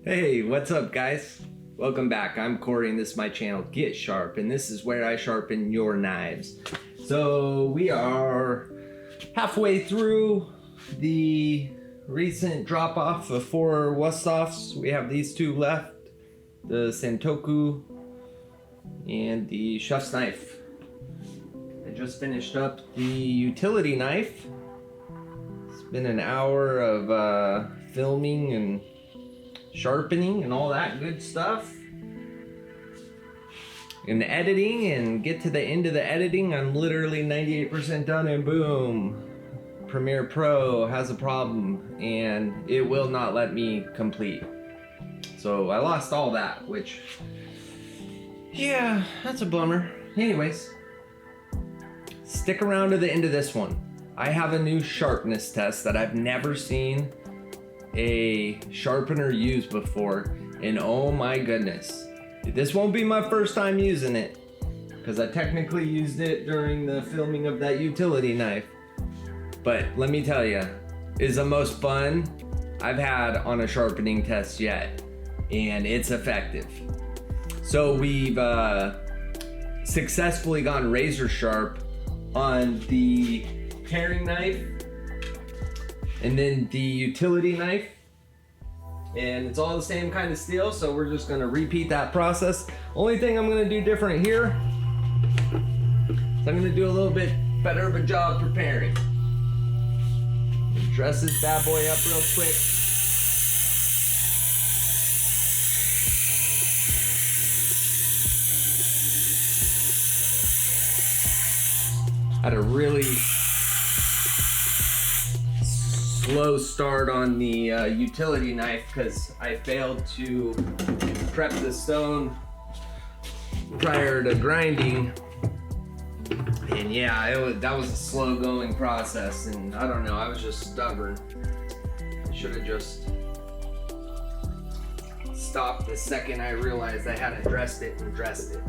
Hey, what's up guys? Welcome back. I'm Corey and this is my channel Get Sharp, and this is where I sharpen your knives. So we are halfway through the recent drop off of 4 Wusthofs. We have these 2 left, the Santoku and the chef's knife. I just finished up the utility knife. It's been an hour of filming and sharpening and all that good stuff, and editing, and get to the end of the editing. I'm literally 98% done, and boom, Premiere Pro has a problem and it will not let me complete. So I lost all that, which, yeah, that's a bummer. Anyways, stick around to the end of this one. I have a new sharpness test that I've never seen a sharpener use before, and oh my goodness, this won't be my first time using it, because I technically used it during the filming of that utility knife. But let me tell you, it's the most fun I've had on a sharpening test yet, and it's effective. So we've successfully gone razor sharp on the paring knife and then the utility knife, and it's all the same kind of steel, so we're just going to repeat that process. Only thing I'm going to do different here is I'm going to do a little bit better of a job preparing. Dress this bad boy up real quick. Had a really slow start on the utility knife because I failed to prep the stone prior to grinding, and yeah, that was a slow going process, and I don't know, I was just stubborn. I should have just stopped the second I realized I hadn't dressed it and dressed it.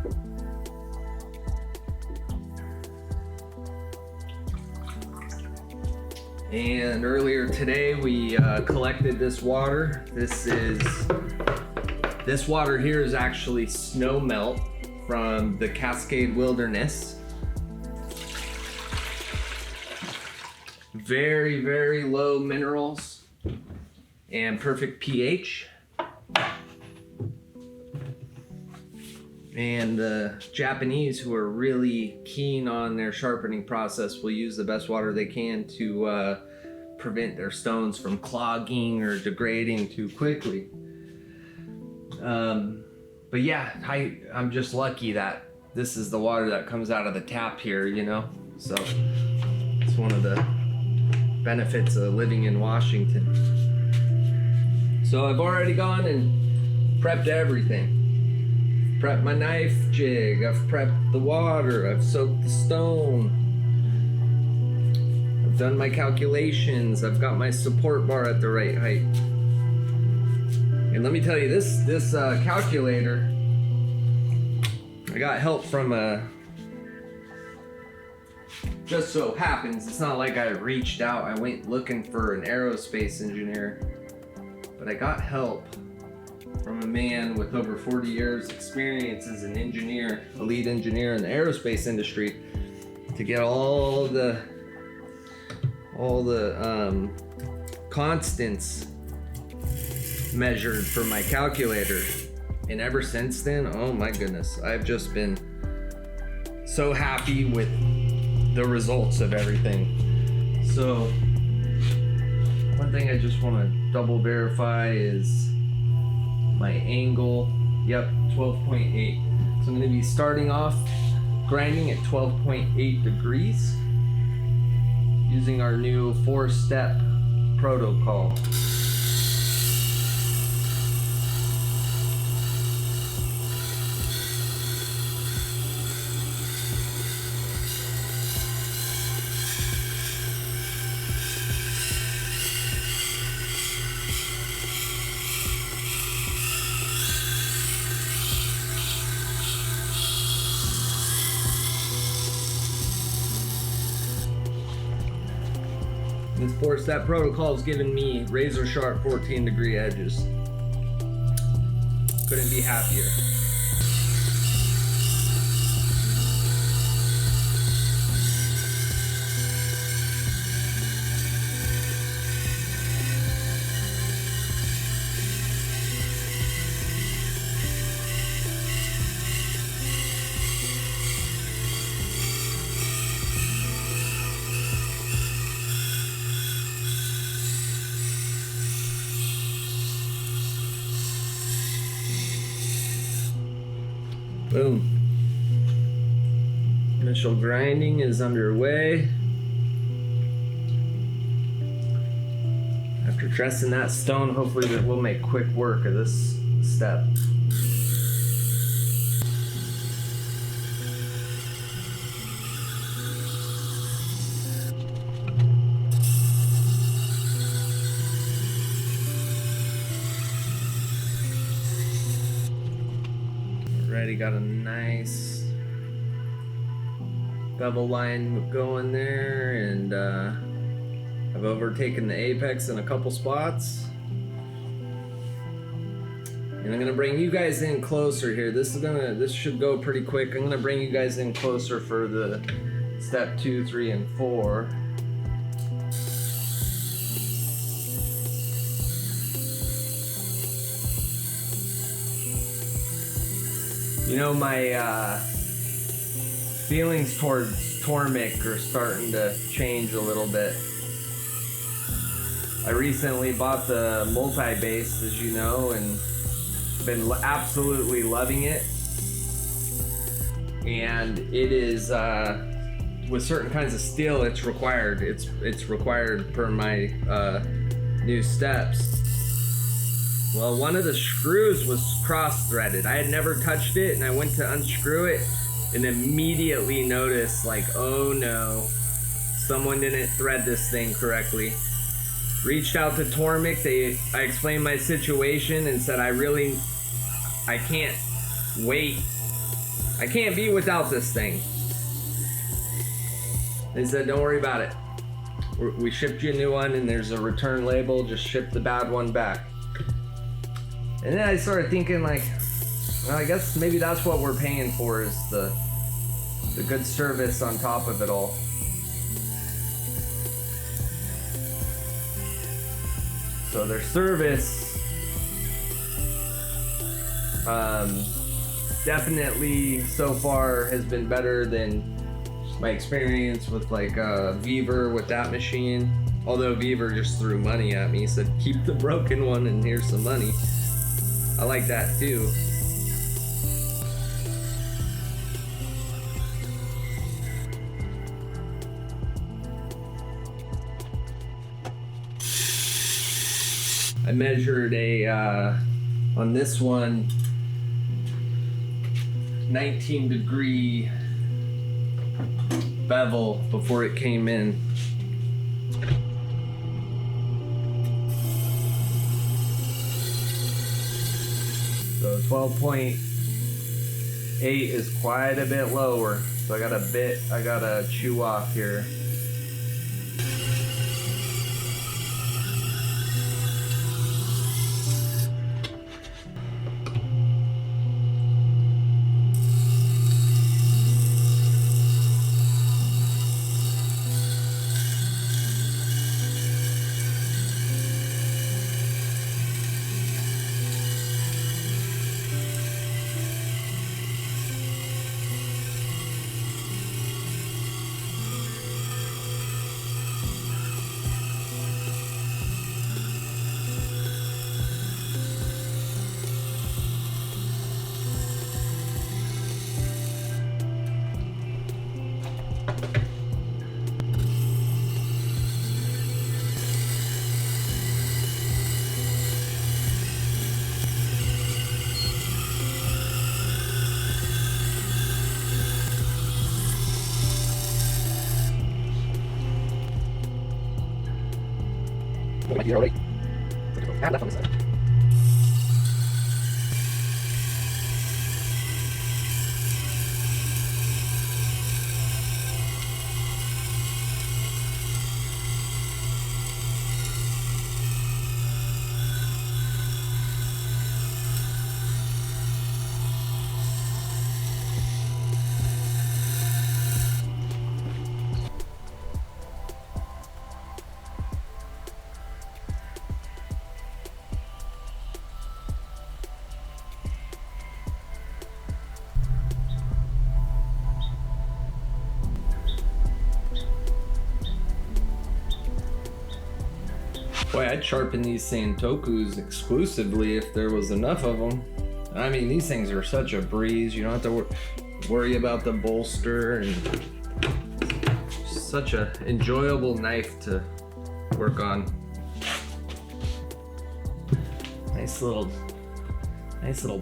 And earlier today we collected this water. This water here is actually Snowmelt from the Cascade wilderness. Very, very low minerals and perfect pH. And the Japanese, who are really keen on their sharpening process, will use the best water they can to prevent their stones from clogging or degrading too quickly. But yeah, I'm just lucky that this is the water that comes out of the tap here, you know? So it's one of the benefits of living in Washington. So I've already gone and prepped everything. Prepped my knife jig, I've prepped the water, I've soaked the stone, I've done my calculations, I've got my support bar at the right height. And let me tell you, this calculator, I got help from just so happens, it's not like I reached out, I went looking for an aerospace engineer, but I got help from a man with over 40 years experience as an engineer, a lead engineer in the aerospace industry, to get all the constants measured for my calculator. And ever since then, oh my goodness, I've just been so happy with the results of everything. So one thing I just want to double verify is my angle. Yep, 12.8. So I'm going to be starting off grinding at 12.8 degrees using our new 4-step protocol. This 4-step protocol has given me razor sharp 14 degree edges. Couldn't be happier. Boom. Initial grinding is underway. After dressing that stone, hopefully that will make quick work of this step. Already got a nice bevel line going there, and I've overtaken the apex in a couple spots. And I'm gonna bring you guys in closer here. This should go pretty quick. I'm gonna bring you guys in closer for the step 2, 3, and 4. You know, my feelings towards Tormek are starting to change a little bit. I recently bought the multi-base, as you know, and been absolutely loving it. And it is, with certain kinds of steel, it's required. It's required per my new steps. Well, one of the screws was cross-threaded. I had never touched it, and I went to unscrew it and immediately noticed, like, oh no, someone didn't thread this thing correctly. Reached out to Tormek. I explained my situation and said, I can't wait. I can't be without this thing. They said, don't worry about it. We shipped you a new one, and there's a return label. Just ship the bad one back. And then I started thinking, like, well, I guess maybe that's what we're paying for, is the good service on top of it all. So their service definitely so far has been better than my experience with like Weaver with that machine. Although Weaver just threw money at me, said keep the broken one and here's some money. I like that too. I measured on this one 19-degree bevel before it came in. So 12.8 is quite a bit lower. So I gotta chew off here. You're already. Add left on the side. Boy, I'd sharpen these Santokus exclusively if there was enough of them. I mean, these things are such a breeze. You don't have to worry about the bolster, and such a enjoyable knife to work on. Nice little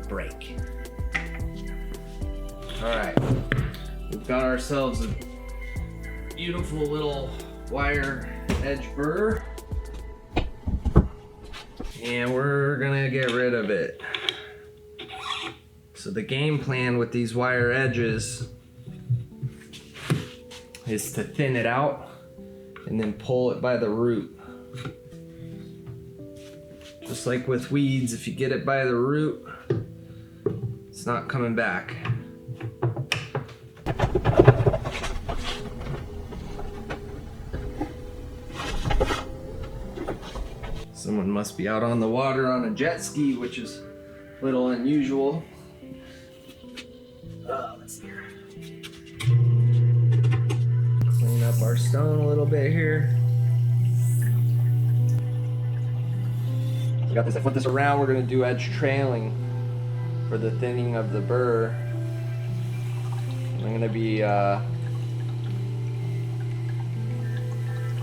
break. All right, we've got ourselves a beautiful little wire edge burr, and we're gonna get rid of it. So the game plan with these wire edges is to thin it out and then pull it by the root. Just like with weeds, if you get it by the root, it's not coming back. Someone must be out on the water on a jet ski, which is a little unusual. Let's see here. Clean up our stone a little bit here. I got this. I flip this around. We're going to do edge trailing for the thinning of the burr. I'm going to be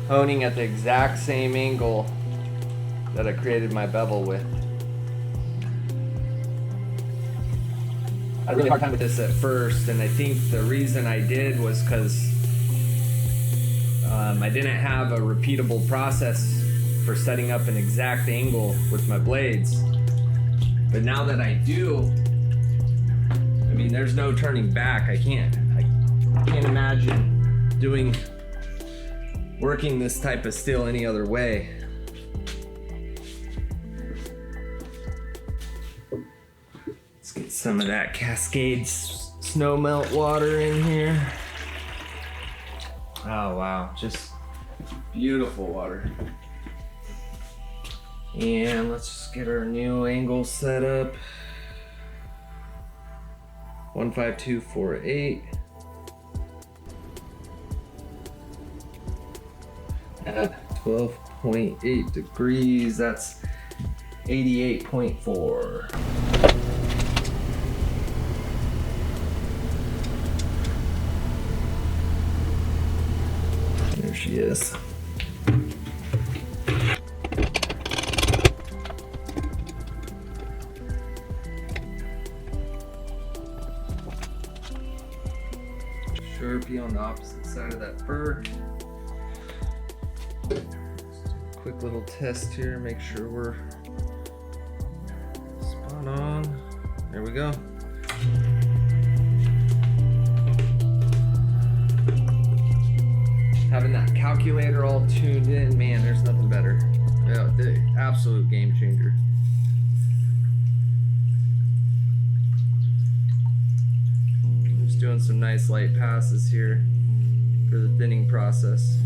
honing at the exact same angle that I created my bevel with. I had a really hard time with this at first, and I think the reason I did was because I didn't have a repeatable process for setting up an exact angle with my blades. But now that I do, I mean, there's no turning back. I can't imagine working this type of steel any other way. Let's get some of that Cascade Snowmelt water in here. Oh wow, just beautiful water. And let's just get our new angle set up. 15248. At 12.8 degrees, that's 88.4. There she is. Sharpie on the opposite side of that burr. Quick little test here, make sure we're spot on. There we go. Having that calculator all tuned in, man, there's nothing better. Yeah, the absolute game changer. Doing some nice light passes here for the thinning process.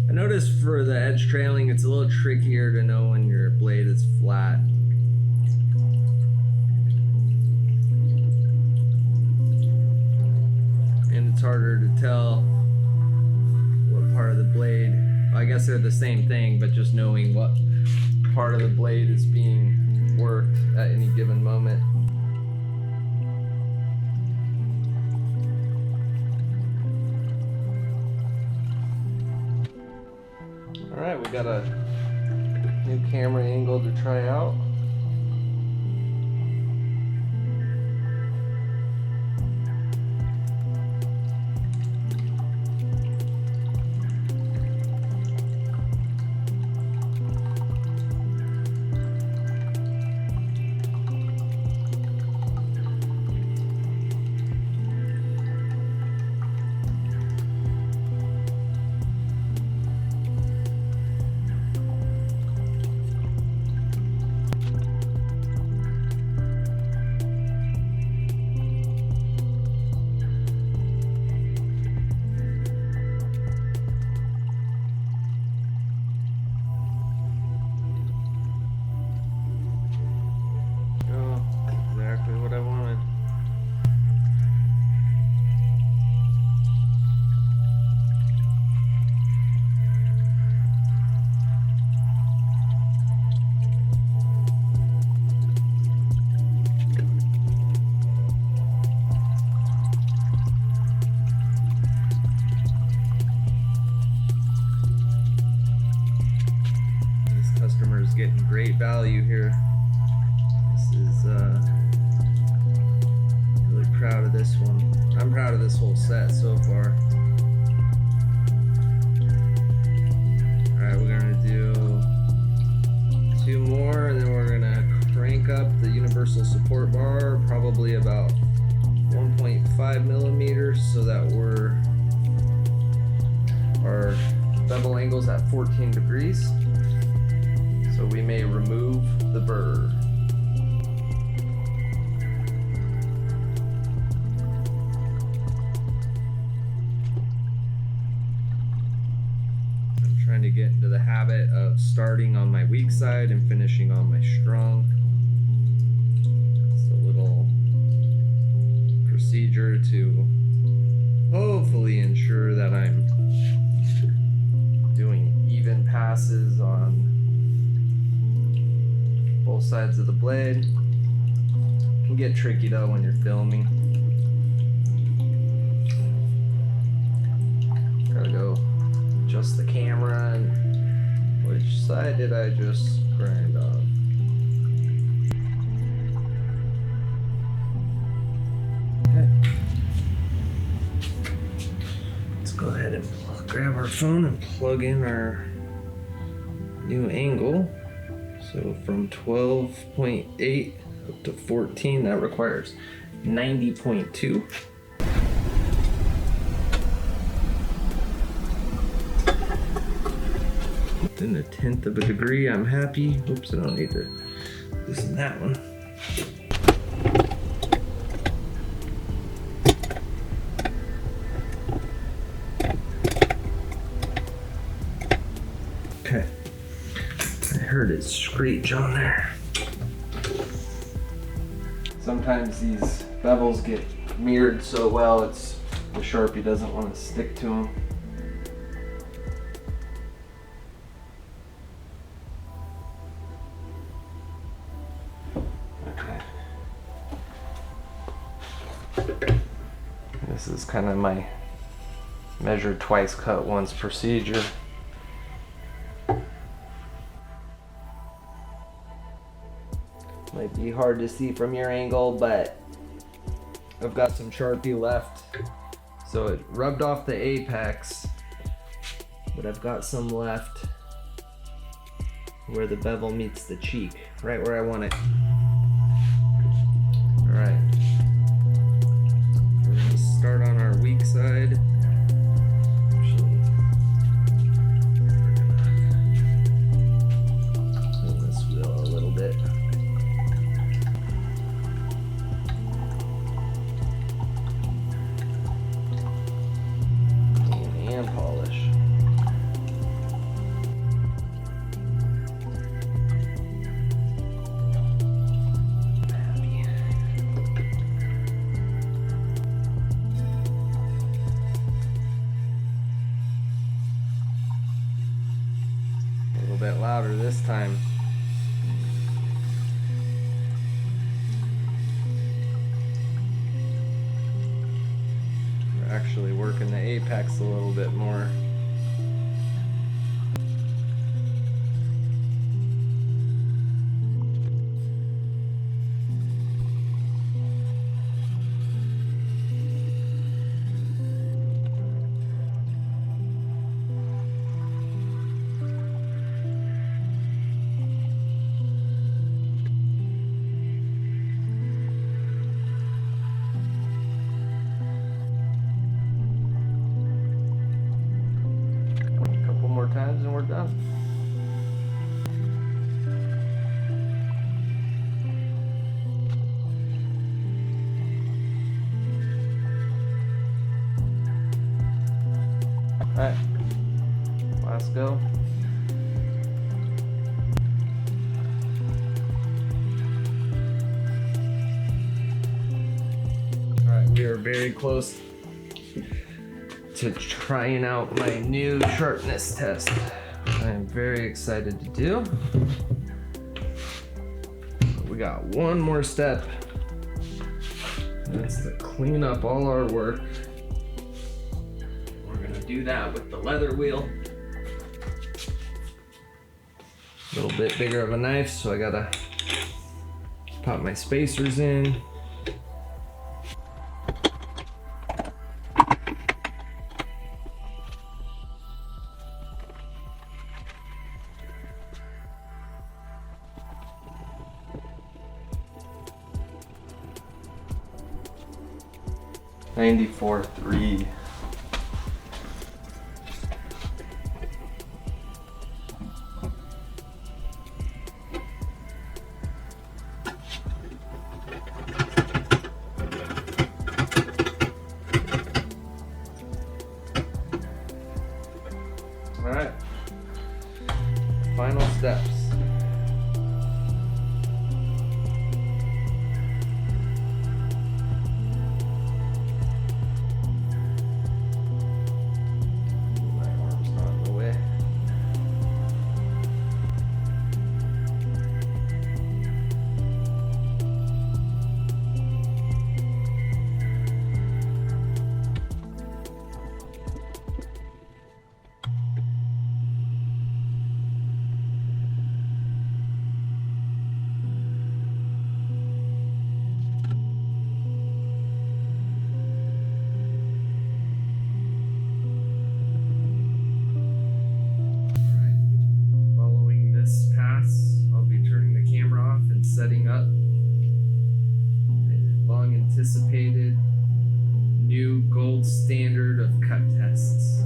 I noticed for the edge trailing, it's a little trickier to know when your blade is flat. And it's harder to tell what part of the blade, I guess they're the same thing, but just knowing what part of the blade is being worked at any given moment. All right, we got a new camera angle to try out. great value here. This is really proud of this one. I'm proud of this whole set so far. Alright, we're gonna do 2 more and then we're gonna crank up the universal support bar probably about 1.5 millimeters so that our bevel angle's at 14 degrees. So we may remove the burr. I'm trying to get into the habit of starting on my weak side and finishing on my strong. It's a little procedure to hopefully ensure that I'm doing even passes on both sides of the blade. It can get tricky though when you're filming. Gotta go adjust the camera and which side did I just grind on? Okay. Let's go ahead and grab our phone and plug in our new angle. So from 12.8 up to 14, that requires 90.2. Within 1/10 of a degree, I'm happy. Oops, I don't need to loosen that one. Okay. I heard it screech on there. Sometimes these bevels get mirrored so well, the Sharpie doesn't want to stick to them. Okay. This is kind of my measure twice, cut once procedure. Might be hard to see from your angle, but I've got some Sharpie left. So it rubbed off the apex, but I've got some left where the bevel meets the cheek, right where I want it. All right, we're gonna start on our weak side. Actually, we're gonna move this wheel a little bit. And polish. A little bit louder this time. We're actually working the apex a little bit more. Times and we're done. All right, last go. All right, we are very close to trying out my new sharpness test. I am very excited to do. We got one more step. That's to clean up all our work. We're gonna do that with the leather wheel. A little bit bigger of a knife, so I gotta pop my spacers in. $94.3. All right, final steps. Setting up the long anticipated new gold standard of cut tests.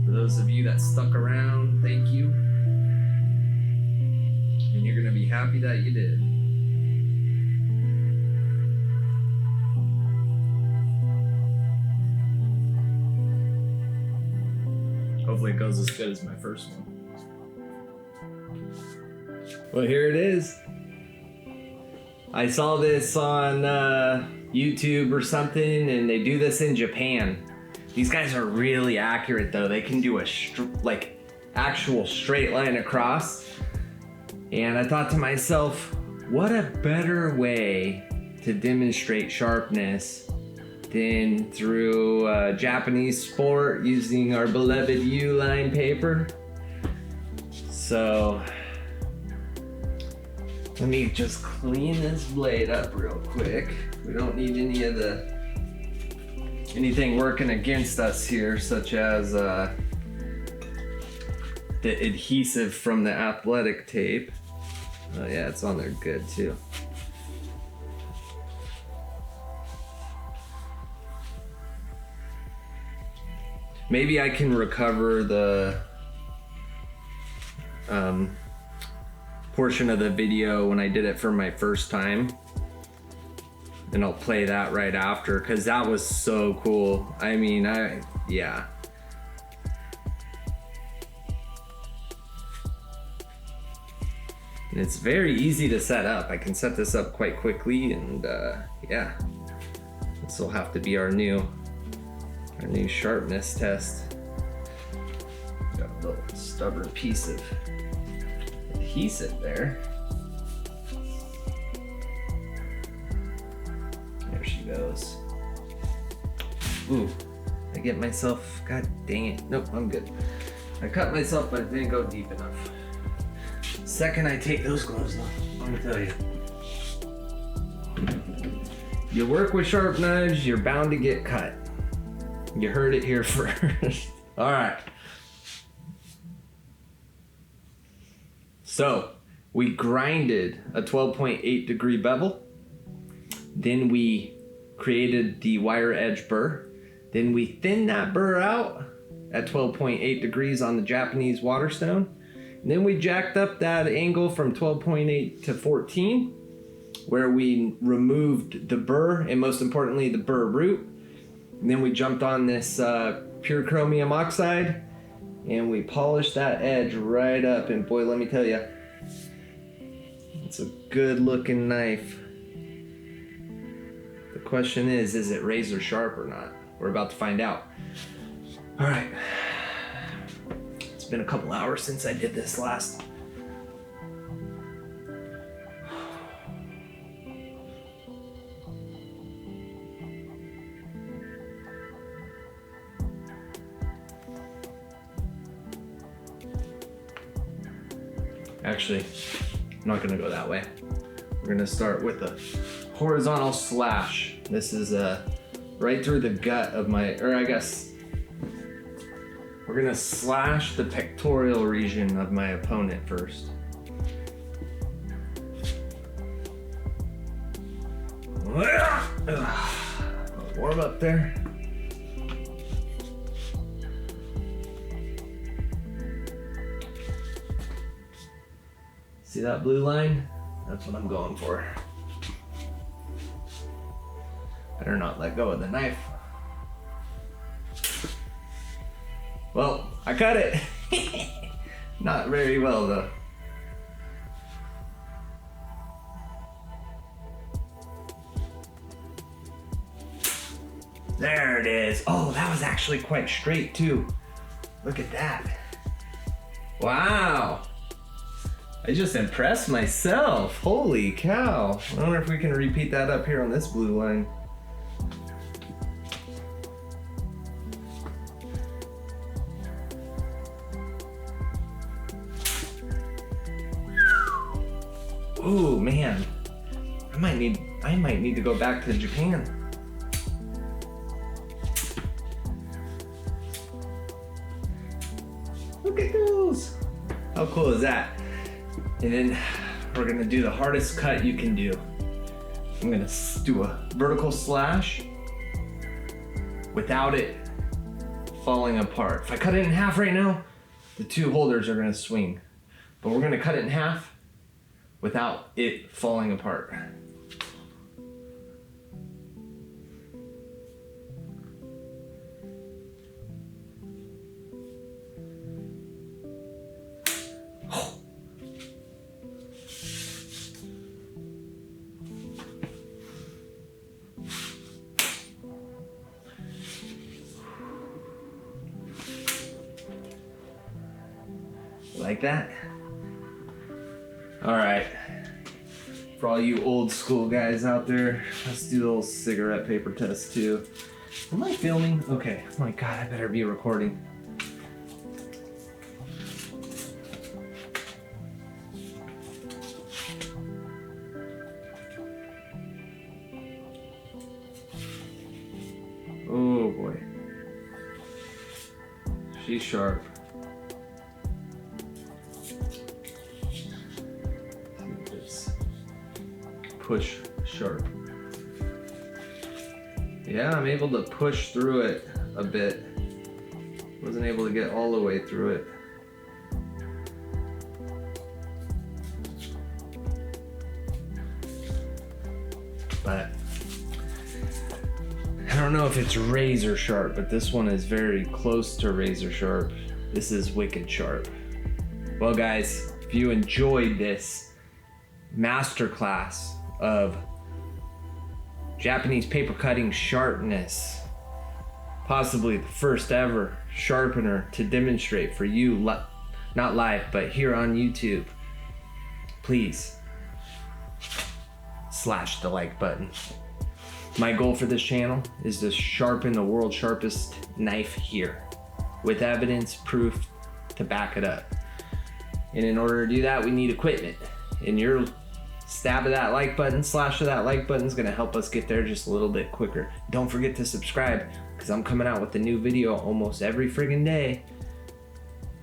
For those of you that stuck around, thank you. And you're going to be happy that you did. Hopefully it goes as good as my first one. Well, here it is. I saw this on YouTube or something, and they do this in Japan. These guys are really accurate, though. They can do a actual straight line across. And I thought to myself, what a better way to demonstrate sharpness than through Japanese sport using our beloved U-line paper. So let me just clean this blade up real quick. We don't need anything working against us here, such as the adhesive from the athletic tape. Oh yeah, it's on there good too. Maybe I can recover the portion of the video when I did it for my first time, and I'll play that right after, because that was so cool. I mean, yeah. And it's very easy to set up. I can set this up quite quickly, and yeah, this will have to be our new sharpness test. Got a little stubborn piece of adhesive there. There she goes. Ooh, I get myself, god dang it. Nope, I'm good. I cut myself, but it didn't go deep enough. Second I take those gloves off, let me tell you. You work with sharp knives, you're bound to get cut. You heard it here first. All right. So we grinded a 12.8 degree bevel. Then we created the wire edge burr. Then we thinned that burr out at 12.8 degrees on the Japanese waterstone. And then we jacked up that angle from 12.8 to 14, where we removed the burr, and most importantly, the burr root. And then we jumped on this pure chromium oxide, and we polished that edge right up. And boy, let me tell you, it's a good looking knife. The question is it razor sharp or not? We're about to find out. All right. It's been a couple hours since I did this last. Actually, I'm not gonna go that way. We're gonna start with a horizontal slash. This is right through the gut of my, or I guess, we're gonna slash the pectoral region of my opponent first. Warm up there. See that blue line? That's what I'm going for. Better not let go of the knife. Well, I cut it. Not very well though. There it is. Oh, that was actually quite straight too. Look at that. Wow. I just impressed myself. Holy cow. I wonder if we can repeat that up here on this blue line. Ooh, man. I might need to go back to Japan. Look at those. How cool is that? And then we're gonna do the hardest cut you can do. I'm gonna do a vertical slash without it falling apart. If I cut it in half right now, the two holders are gonna swing. But we're gonna cut it in half without it falling apart. Like that? All right. For all you old school guys out there, let's do a little cigarette paper test too. Am I filming? Okay. Oh my God, I better be recording. Oh boy. She's sharp. Push sharp. Yeah, I'm able to push through it a bit. Wasn't able to get all the way through it. But I don't know if it's razor sharp, but this one is very close to razor sharp. This is wicked sharp. Well guys, if you enjoyed this masterclass of Japanese paper cutting sharpness, possibly the first ever sharpener to demonstrate for you, not live, but here on YouTube, please slash the like button. My goal for this channel is to sharpen the world's sharpest knife here with evidence, proof to back it up. And in order to do that, we need equipment. And your stab of that like button, slash of that like button is gonna help us get there just a little bit quicker. Don't forget to subscribe, because I'm coming out with a new video almost every friggin' day.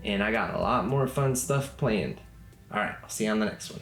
And I got a lot more fun stuff planned. All right, I'll see you on the next one.